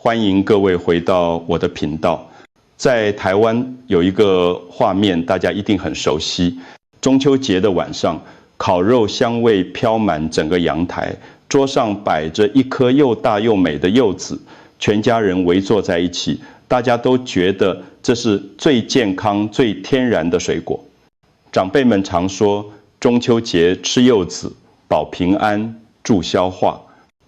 欢迎各位回到我的频道。在台湾有一个画面，大家一定很熟悉。中秋节的晚上，烤肉香味飘满整个阳台，桌上摆着一颗又大又美的柚子，全家人围坐在一起，大家都觉得这是最健康、最天然的水果。长辈们常说，中秋节吃柚子，保平安、助消化。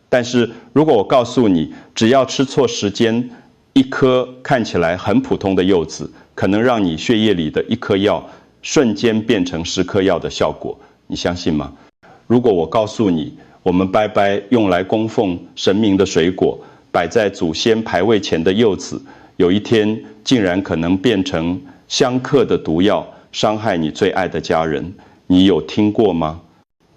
但是如果我告诉你，只要吃错时间，一颗看起来很普通的柚子，可能让你血液里的一颗药瞬间变成10颗药的效果，你相信吗？如果我告诉你，我们拜拜用来供奉神明的水果，摆在祖先牌位前的柚子，有一天竟然可能变成相克的毒药，伤害你最爱的家人，你有听过吗？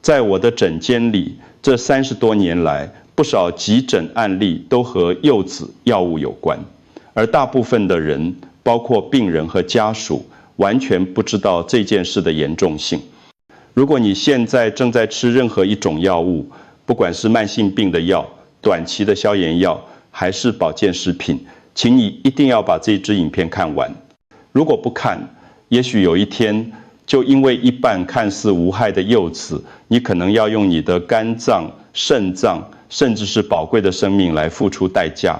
在我的诊间里，这30多年来，不少急诊案例都和柚子药物有关，而大部分的人，包括病人和家属，完全不知道这件事的严重性。如果你现在正在吃任何一种药物，不管是慢性病的药、短期的消炎药，还是保健食品，请你一定要把这支影片看完。如果不看，也许有一天，就因为一半看似无害的柚子，你可能要用你的肝脏、肾脏，甚至是宝贵的生命来付出代价。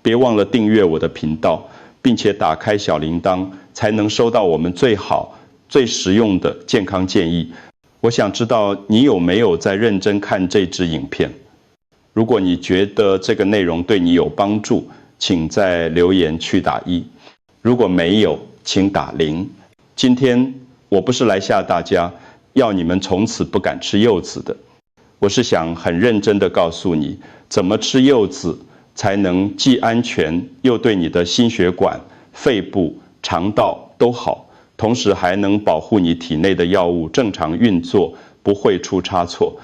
别忘了订阅我的频道，并且打开小铃铛，才能收到我们最好、最实用的健康建议。我想知道你有没有在认真看这支影片。如果你觉得这个内容对你有帮助，请在留言区打1。如果没有，请打0。今天我不是来吓大家，要你们从此不敢吃柚子的。我是想很认真地告诉你，怎么吃柚子才能既安全又对你的心血管、肺部、肠道都好，同时还能保护你体内的药物正常运作，不会出差错。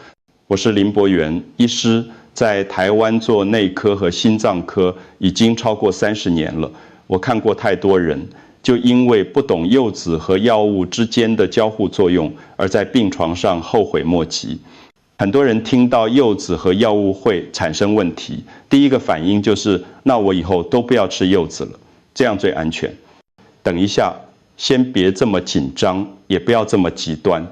我是林博源医师，在台湾做内科和心脏科已经超过30年了。我看过太多人，就因为不懂柚子和药物之间的交互作用，而在病床上后悔莫及。很多人听到柚子和药物会产生问题，第一个反应就是，那我以后都不要吃柚子了，这样最安全。等一下，先别这么紧张，也不要这么极端。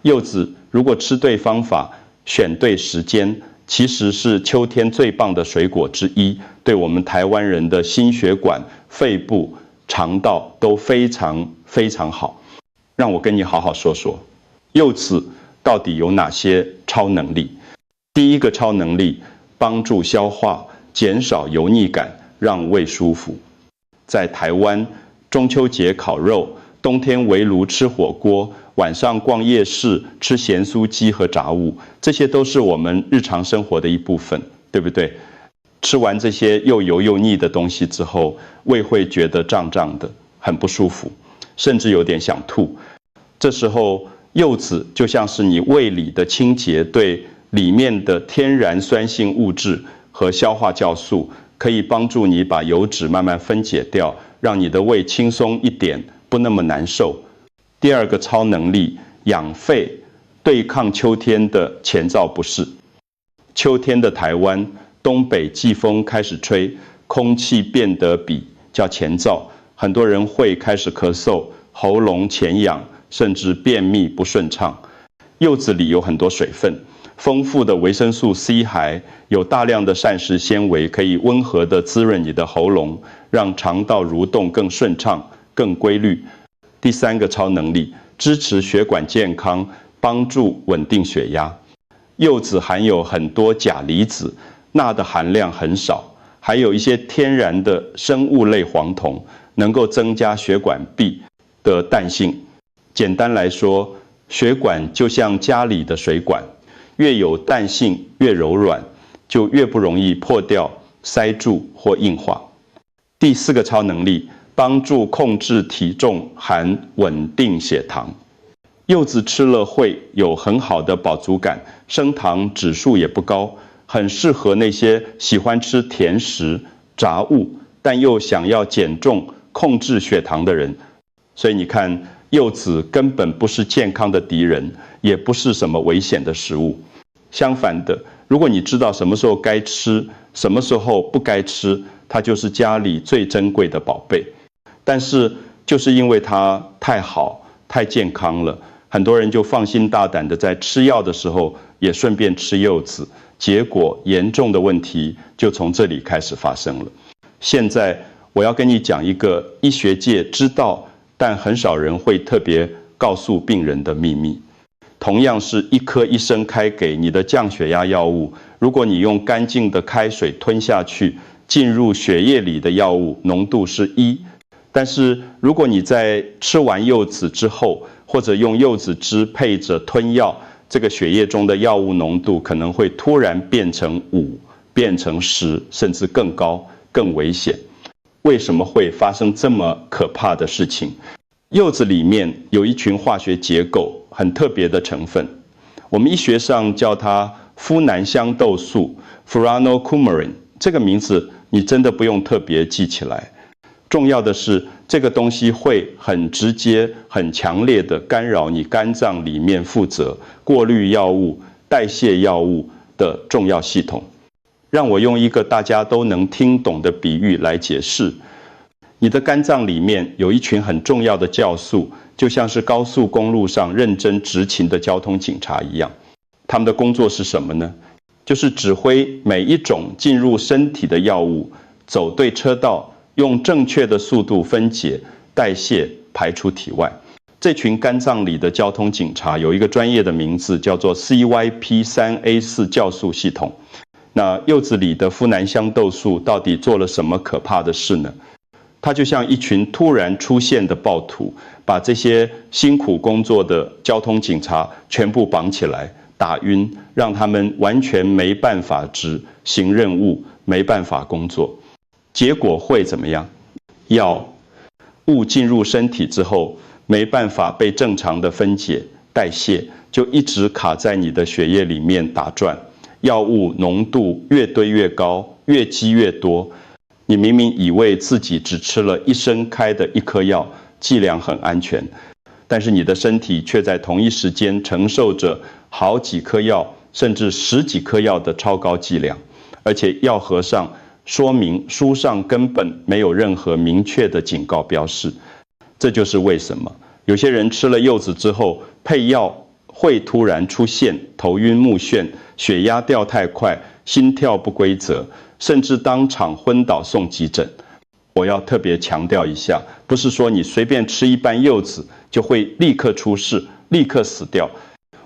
柚子如果吃对方法，选对时间，其实是秋天最棒的水果之一，对我们台湾人的心血管、肺部、肠道都非常非常好。让我跟你好好说说，柚子到底有哪些超能力？第一个超能力，帮助消化，减少油腻感，让胃舒服。在台湾，中秋节烤肉，冬天围炉吃火锅，晚上逛夜市吃咸酥鸡和炸物，这些都是我们日常生活的一部分，对不对？吃完这些又油又腻的东西之后，胃会觉得胀胀的，很不舒服，甚至有点想吐。这时候，柚子就像是你胃里的清洁队，里面的天然酸性物质和消化酵素，可以帮助你把油脂慢慢分解掉，让你的胃轻松一点，不那么难受。第二个超能力，养肺，对抗秋天的前兆不适。秋天的台湾，东北季风开始吹，空气变得叫前兆，很多人会开始咳嗽，喉咙前痒，甚至便秘不顺畅。柚子里有很多水分，丰富的维生素 C 还有大量的膳食纤维，可以温和地滋润你的喉咙，让肠道蠕动更顺畅、更规律。第三个超能力，支持血管健康，帮助稳定血压。柚子含有很多钾离子，钠的含量很少，还有一些天然的生物类黄酮，能够增加血管壁的弹性。简单来说，血管就像家里的水管，越有弹性越柔软，就越不容易破掉、塞住或硬化。第四个超能力，帮助控制体重含稳定血糖。柚子吃了会有很好的饱足感，升糖指数也不高，很适合那些喜欢吃甜食、杂物，但又想要减重、控制血糖的人。所以你看，柚子根本不是健康的敌人，也不是什么危险的食物。相反的，如果你知道什么时候该吃，什么时候不该吃，它就是家里最珍贵的宝贝。但是就是因为它太好、太健康了，很多人就放心大胆的在吃药的时候也顺便吃柚子，结果严重的问题就从这里开始发生了。现在我要跟你讲一个医学界知道，但很少人会特别告诉病人的秘密。同样是一颗医生开给你的降血压药物，如果你用干净的开水吞下去，进入血液里的药物浓度是1。但是如果你在吃完柚子之后，或者用柚子汁配着吞药，这个血液中的药物浓度可能会突然变成5，变成10，甚至更高、更危险。为什么会发生这么可怕的事情？柚子里面有一群化学结构很特别的成分，我们医学上叫它呋喃香豆素 （Furanocoumarine）。这个名字你真的不用特别记起来。重要的是，这个东西会很直接、很强烈的干扰你肝脏里面负责过滤药物、代谢药物的重要系统。让我用一个大家都能听懂的比喻来解释。你的肝脏里面有一群很重要的酵素，就像是高速公路上认真执勤的交通警察一样。他们的工作是什么呢？就是指挥每一种进入身体的药物走对车道，用正确的速度分解、代谢、排出体外。这群肝脏里的交通警察有一个专业的名字，叫做 CYP3A4 酵素系统。那柚子里的呋喃香豆素到底做了什么可怕的事呢？它就像一群突然出现的暴徒，把这些辛苦工作的交通警察全部绑起来，打晕，让他们完全没办法执行任务，没办法工作。结果会怎么样？药物进入身体之后，没办法被正常的分解代谢，就一直卡在你的血液里面打转。药物浓度越堆越高，越积越多。你明明以为自己只吃了医生开的一颗药，剂量很安全，但是你的身体却在同一时间承受着好几颗药，甚至10几颗药的超高剂量，而且药盒上说明书上根本没有任何明确的警告标示。这就是为什么有些人吃了柚子之后，配药会突然出现头晕目眩、血压掉太快、心跳不规则，甚至当场昏倒送急诊。我要特别强调一下，不是说你随便吃一瓣柚子就会立刻出事、立刻死掉。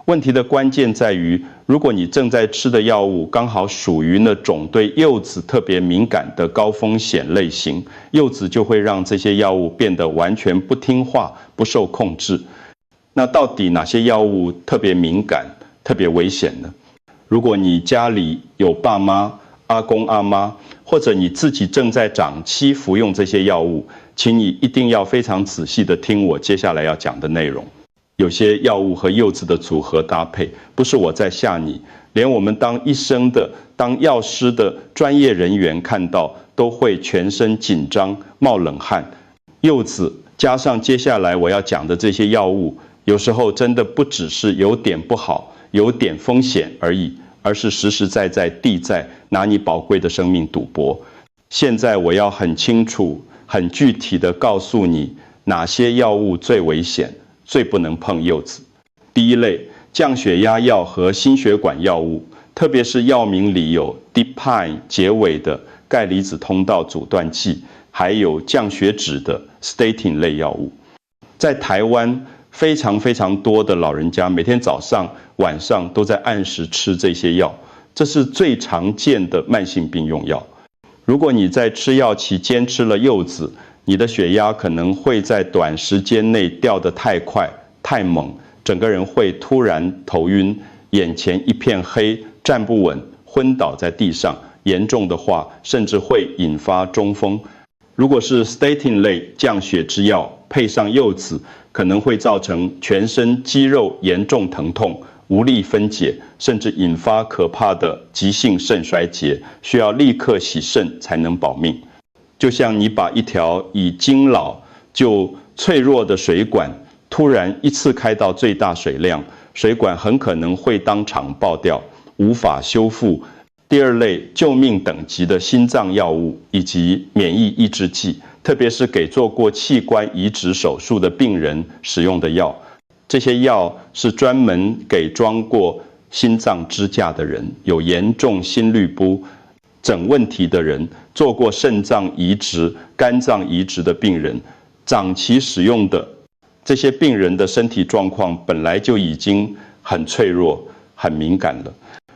问题的关键在于，如果你正在吃的药物刚好属于那种对柚子特别敏感的高风险类型，柚子就会让这些药物变得完全不听话、不受控制。那到底哪些药物特别敏感、特别危险呢？如果你家里有爸妈、阿公阿妈，或者你自己正在长期服用这些药物，请你一定要非常仔细的听我接下来要讲的内容。有些药物和柚子的组合搭配，不是我在吓你，连我们当医生的、当药师的专业人员看到都会全身紧张、冒冷汗。柚子加上接下来我要讲的这些药物，有时候真的不只是有点不好、有点风险而已，而是实实在在地在拿你宝贵的生命赌博。现在我要很清楚、很具体的告诉你，哪些药物最危险，最不能碰柚子。第一类，降血压药和心血管药物，特别是药名里有 dipine 结尾的钙离子通道阻断剂，还有降血脂的 statin 类药物。在台湾，非常多的老人家每天早上、晚上都在按时吃这些药，这是最常见的慢性病用药。如果你在吃药期间吃了柚子，你的血压可能会在短时间内掉得太快、太猛，整个人会突然头晕，眼前一片黑，站不稳，昏倒在地上，严重的话甚至会引发中风。如果是 statin 类降血之药配上柚子，可能会造成全身肌肉严重疼痛，无力分解，甚至引发可怕的急性肾衰竭，需要立刻洗肾才能保命。就像你把一条已经老就脆弱的水管突然一次开到最大水量，水管很可能会当场爆掉，无法修复，第二类救命等级的心脏药物以及免疫抑制剂，特别是给做过器官移植手术的病人使用的药。这些药是专门给装过心脏支架的人、有严重心律不整问题的人、做过肾脏移植、肝脏移植的病人，长期使用的。这些病人的身体状况本来就已经很脆弱、很敏感了。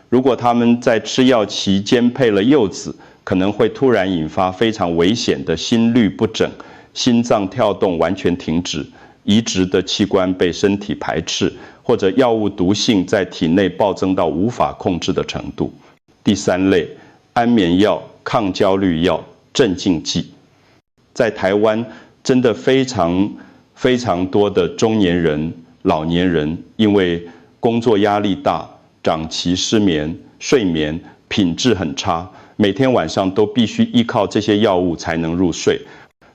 如果他们在吃药期间配了柚子，可能会突然引发非常危险的心律不整、心脏跳动完全停止、移植的器官被身体排斥，或者药物毒性在体内暴增到无法控制的程度。第三类，安眠药、抗焦虑药、镇静剂。在台湾真的非常多的中年人、老年人，因为工作压力大，长期失眠，睡眠品质很差，每天晚上都必须依靠这些药物才能入睡。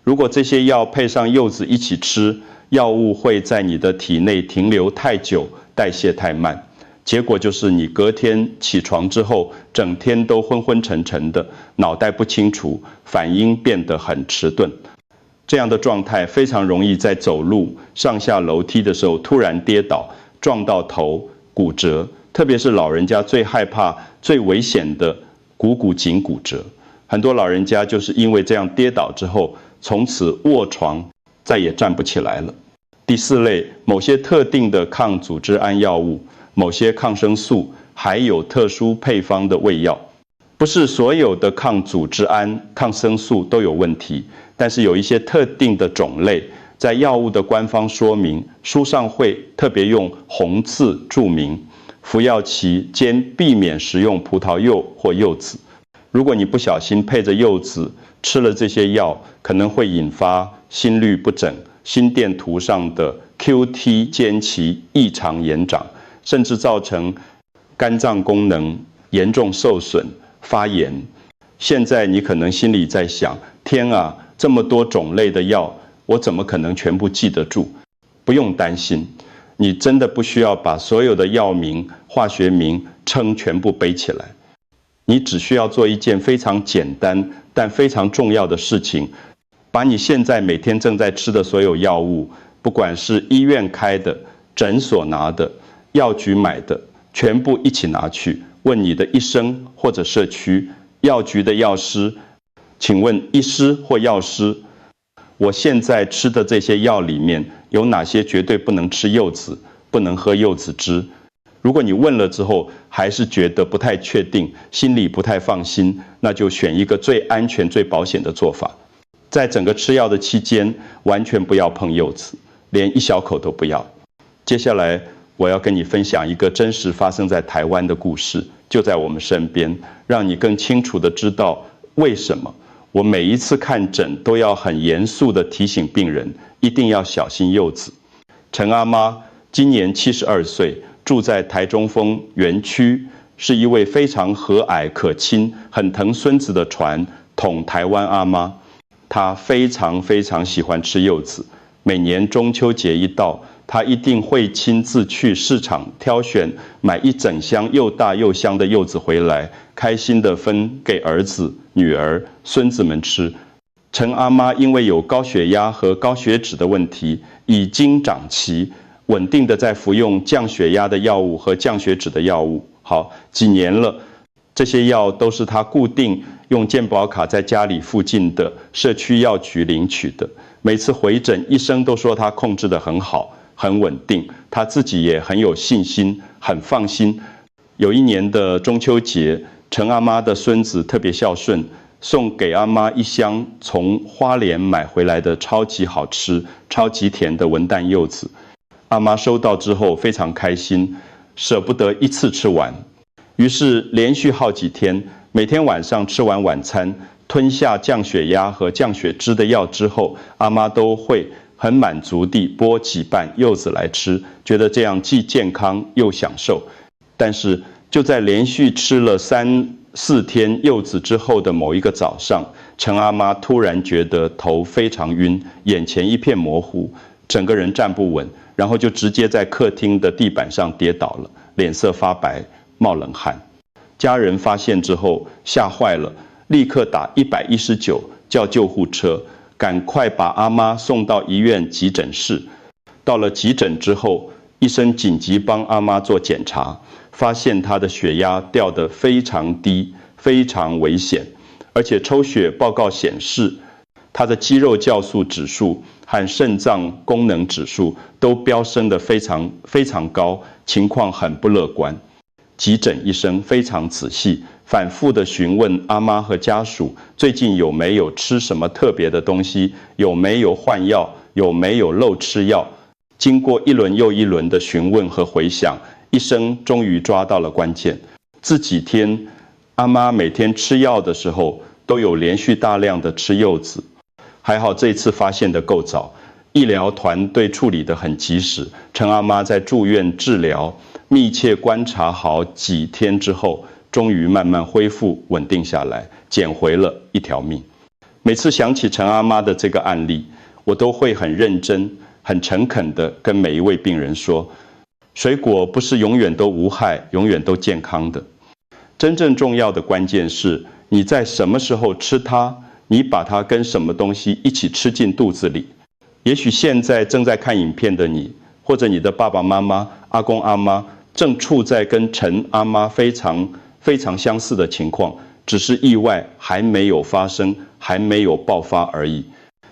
如果这些药配上柚子一起吃，药物会在你的体内停留太久，代谢太慢，结果就是你隔天起床之后，整天都昏昏沉沉的，脑袋不清楚，反应变得很迟钝。这样的状态非常容易在走路、上下楼梯的时候突然跌倒，撞到头、骨折。特别是老人家最害怕、最危险的股颈骨折，很多老人家就是因为这样跌倒之后，从此卧床再也站不起来了。第四类，某些特定的抗组织胺药物、某些抗生素，还有特殊配方的胃药。不是所有的抗组织胺、抗生素都有问题，但是有一些特定的种类，在药物的官方说明书上会特别用红字注明。服药期间避免食用葡萄柚或柚子。如果你不小心配着柚子吃了这些药，可能会引发心律不整、心电图上的 QT 间期异常延长，甚至造成肝脏功能严重受损、发炎。现在你可能心里在想：天啊，这么多种类的药，我怎么可能全部记得住？不用担心。你真的不需要把所有的药名、化学名称全部背起来，你只需要做一件非常简单但非常重要的事情，把你现在每天正在吃的所有药物，不管是医院开的、诊所拿的、药局买的，全部一起拿去，问你的医生或者社区药局的药师，请问医师或药师，我现在吃的这些药里面有哪些绝对不能吃柚子，不能喝柚子汁？如果你问了之后还是觉得不太确定，心里不太放心，那就选一个最安全、最保险的做法。在整个吃药的期间，完全不要碰柚子，连一小口都不要。接下来我要跟你分享一个真实发生在台湾的故事，就在我们身边，让你更清楚地知道为什么我每一次看诊都要很严肃地提醒病人，一定要小心柚子。陈阿妈今年72岁，住在台中丰园区，是一位非常和蔼可亲、很疼孙子的传统台湾阿妈。她非常喜欢吃柚子，每年中秋节一到，她一定会亲自去市场挑选，买一整箱又大又香的柚子回来，开心地分给儿子、女儿、孙子们吃。陈阿妈因为有高血压和高血脂的问题，已经长期稳定的在服用降血压的药物和降血脂的药物，好几年了。这些药都是她固定用健保卡在家里附近的社区药局领取的。每次回诊，医生都说她控制得很好，很稳定，她自己也很有信心，很放心。有一年的中秋节，陈阿妈的孙子特别孝顺，送给阿妈一箱从花莲买回来的超级好吃、超级甜的文旦柚子。阿妈收到之后非常开心，舍不得一次吃完，于是连续好几天，每天晚上吃完晚餐，吞下降血压和降血脂的药之后，阿妈都会很满足地剥几瓣柚子来吃，觉得这样既健康又享受。但是就在连续吃了3、4天柚子之后的某一个早上，陈阿妈突然觉得头非常晕，眼前一片模糊，整个人站不稳，然后就直接在客厅的地板上跌倒了，脸色发白，冒冷汗。家人发现之后吓坏了，立刻打119叫救护车，赶快把阿妈送到医院急诊室。到了急诊之后，医生紧急帮阿妈做检查，发现她的血压掉得非常低，非常危险，而且抽血报告显示，她的肌肉酵素指数和肾脏功能指数都飙升得非常高，情况很不乐观。急诊医生非常仔细，反复地询问阿妈和家属最近有没有吃什么特别的东西，有没有换药，有没有漏吃药。经过一轮又一轮的询问和回想，医生终于抓到了关键。这几天阿妈每天吃药的时候都有连续大量的吃柚子，还好这次发现的够早，医疗团队处理得很及时。陈阿妈在住院治疗，密切观察好几天之后，终于慢慢恢复稳定下来，捡回了一条命。每次想起陈阿妈的这个案例，我都会很认真、很诚恳地跟每一位病人说，水果不是永远都无害、永远都健康的。真正重要的关键是你在什么时候吃它，你把它跟什么东西一起吃进肚子里。也许现在正在看影片的你，或者你的爸爸妈妈、阿公阿妈，正处在跟陈阿妈非常相似的情况，只是意外还没有发生，还没有爆发而已。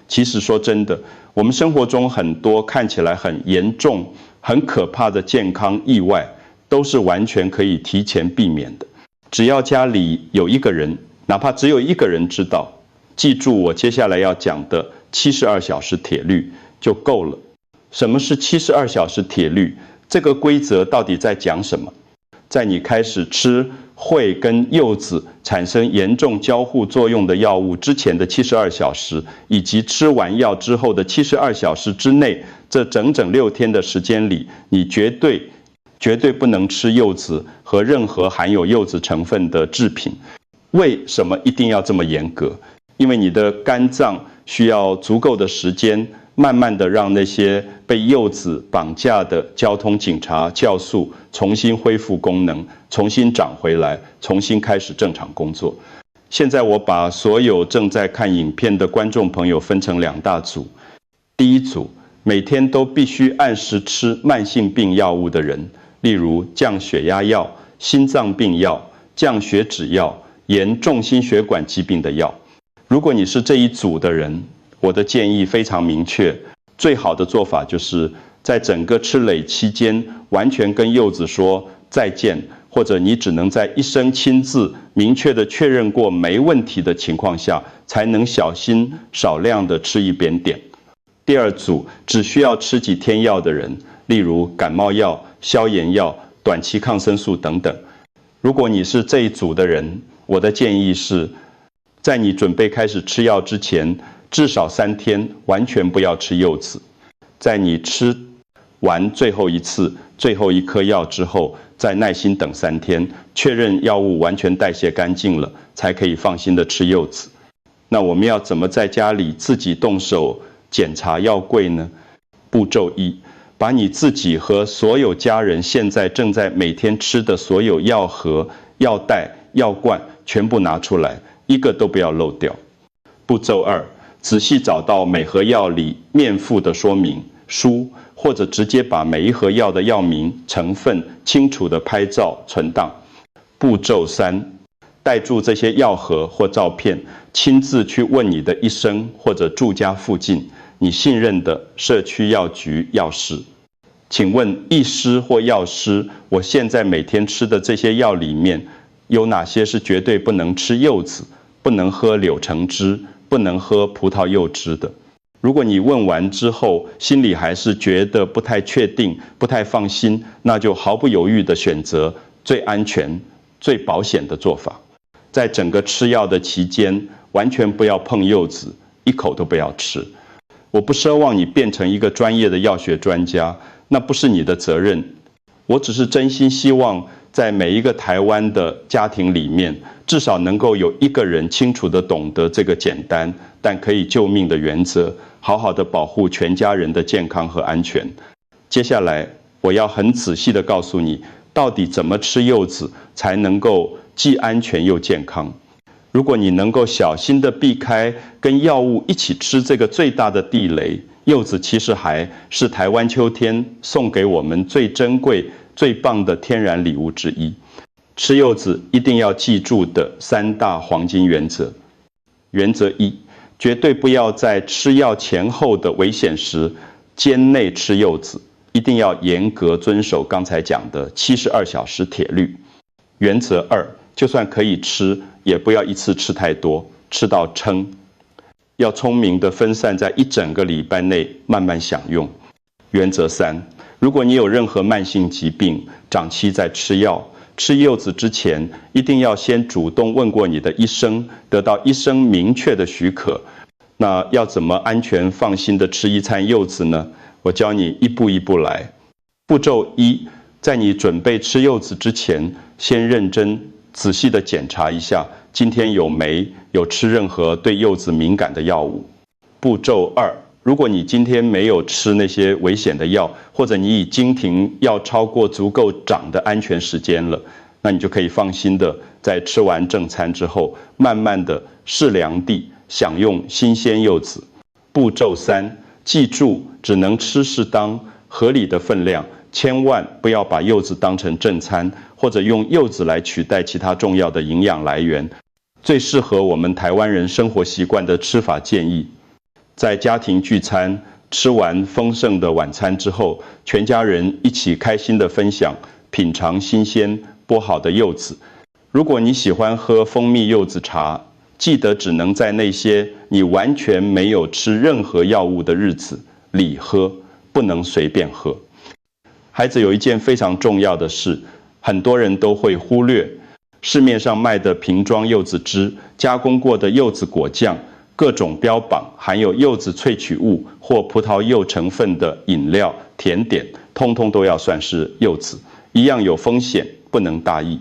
其实说真的，我们生活中很多看起来很严重、很可怕的健康意外，都是完全可以提前避免的。只要家里有一个人，哪怕只有一个人知道，记住我接下来要讲的72小时铁律就够了。什么是72小时铁律？这个规则到底在讲什么？在你开始吃会跟柚子产生严重交互作用的药物之前的72小时，以及吃完药之后的72小时之内，这整整6天的时间里，你绝对不能吃柚子和任何含有柚子成分的制品。为什么一定要这么严格？因为你的肝脏需要足够的时间，慢慢的让那些被柚子绑架的交通警察酵素重新恢复功能，重新长回来，重新开始正常工作。现在我把所有正在看影片的观众朋友分成2大组。第一组，每天都必须按时吃慢性病药物的人，例如降血压药、心脏病药、降血脂药、严重心血管疾病的药。如果你是这一组的人，我的建议非常明确，最好的做法就是在整个吃累期间，完全跟柚子说再见，或者你只能在医生亲自明确的确认过没问题的情况下，才能小心少量的吃一点点。第二组，只需要吃几天药的人，例如感冒药、消炎药、短期抗生素等等。如果你是这一组的人，我的建议是，在你准备开始吃药之前，至少3天完全不要吃柚子。在你吃完最后一颗药之后，再耐心等3天，确认药物完全代谢干净了，才可以放心的吃柚子。那我们要怎么在家里自己动手检查药柜呢？步骤1，把你自己和所有家人现在正在每天吃的所有药盒、药袋、药罐全部拿出来，一个都不要漏掉。步骤2，仔细找到每盒药里面附的说明书，或者直接把每一盒药的药名、成分清楚地拍照存档。步骤3，带住这些药盒或照片，亲自去问你的医生或者住家附近你信任的社区药局药师，请问医师或药师，我现在每天吃的这些药里面，有哪些是绝对不能吃柚子、不能喝柳橙汁、不能喝葡萄柚汁的？如果你问完之后，心里还是觉得不太确定、不太放心，那就毫不犹豫地选择最安全、最保险的做法。在整个吃药的期间，完全不要碰柚子，一口都不要吃。我不奢望你变成一个专业的药学专家，那不是你的责任。我只是真心希望，在每一个台湾的家庭里面，至少能够有一个人清楚地懂得这个简单但可以救命的原则，好好的保护全家人的健康和安全。接下来，我要很仔细地告诉你，到底怎么吃柚子才能够既安全又健康。如果你能够小心地避开跟药物一起吃这个最大的地雷，柚子其实还是台湾秋天送给我们最珍贵、最棒的天然礼物之一。吃柚子一定要记住的3大黄金原则。原则1，绝对不要在吃药前后的危险时间内吃柚子，一定要严格遵守刚才讲的72小时铁律。原则2，就算可以吃，也不要一次吃太多，吃到撑。要聪明地分散在1整个礼拜内慢慢享用。原则3，如果你有任何慢性疾病，长期在吃药，吃柚子之前，一定要先主动问过你的医生，得到医生明确的许可。那要怎么安全放心地吃一餐柚子呢？我教你一步一步来。步骤1，在你准备吃柚子之前，先认真仔细地检查一下今天有没有吃任何对柚子敏感的药物。步骤2，如果你今天没有吃那些危险的药，或者你已经停药超过足够长的安全时间了，那你就可以放心的在吃完正餐之后，慢慢的适量地享用新鲜柚子。步骤3，记住只能吃适当合理的分量，千万不要把柚子当成正餐，或者用柚子来取代其他重要的营养来源。最适合我们台湾人生活习惯的吃法建议，在家庭聚餐吃完丰盛的晚餐之后，全家人一起开心的分享，品尝新鲜剥好的柚子。如果你喜欢喝蜂蜜柚子茶，记得只能在那些你完全没有吃任何药物的日子里喝，不能随便喝。孩子有一件非常重要的事，很多人都会忽略，市面上卖的瓶装柚子汁、加工过的柚子果酱、各种标榜含有柚子萃取物或葡萄柚成分的饮料、甜点，通通都要算是柚子，一样有风险，不能大意。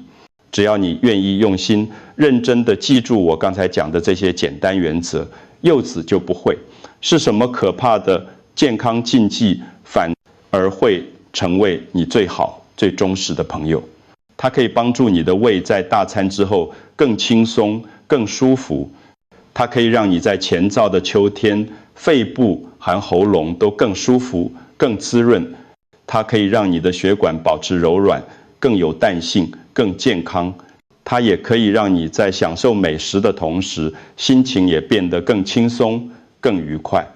只要你愿意用心、认真地记住我刚才讲的这些简单原则，柚子就不会是什么可怕的健康禁忌，反而会成为你最好、最忠实的朋友。它可以帮助你的胃在大餐之后更轻松、更舒服。它可以让你在前兆的秋天，肺部和喉咙都更舒服、更滋润。它可以让你的血管保持柔软、更有弹性、更健康。它也可以让你在享受美食的同时，心情也变得更轻松、更愉快。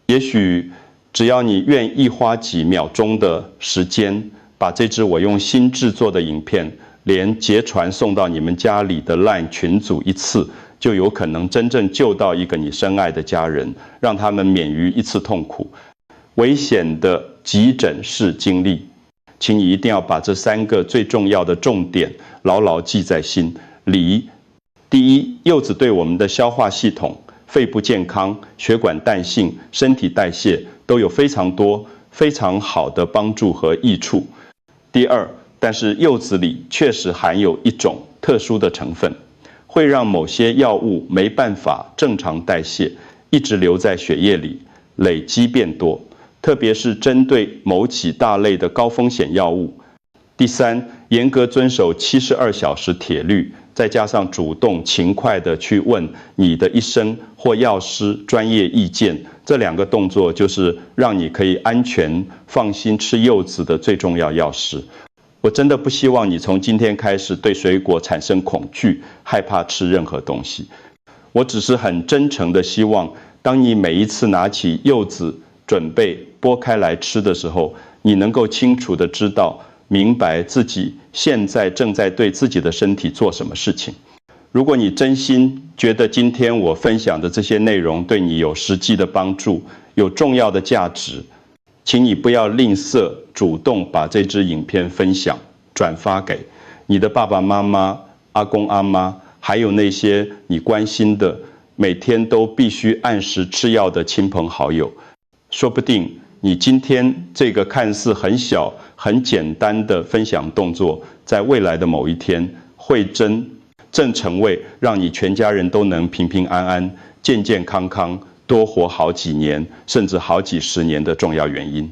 也许只要你愿意花几秒钟的时间，把这支我用心制作的影片连结传送到你们家里的 LINE 群组一次，就有可能真正救到一个你深爱的家人，让他们免于一次痛苦。危险的急诊室经历，请你一定要把这3个最重要的重点牢牢记在心里。第一，柚子对我们的消化系统、肺部健康、血管弹性、身体代谢都有非常多、非常好的帮助和益处。第二，但是柚子里确实含有一种特殊的成分，会让某些药物没办法正常代谢，一直留在血液里，累积变多，特别是针对某几大类的高风险药物。第三，严格遵守72小时铁律，再加上主动勤快地去问你的医生或药师专业意见，这2个动作就是让你可以安全放心吃柚子的最重要钥匙。我真的不希望你从今天开始对水果产生恐惧，害怕吃任何东西。我只是很真诚地希望，当你每一次拿起柚子准备剥开来吃的时候，你能够清楚地知道、明白自己现在正在对自己的身体做什么事情。如果你真心觉得今天我分享的这些内容对你有实际的帮助，有重要的价值，请你不要吝啬，主动把这支影片分享、转发给你的爸爸妈妈、阿公阿妈，还有那些你关心的、每天都必须按时吃药的亲朋好友。说不定你今天这个看似很小、很简单的分享动作，在未来的某一天会正成为让你全家人都能平平安安、健健康康、多活好几年，甚至好几十年的重要原因。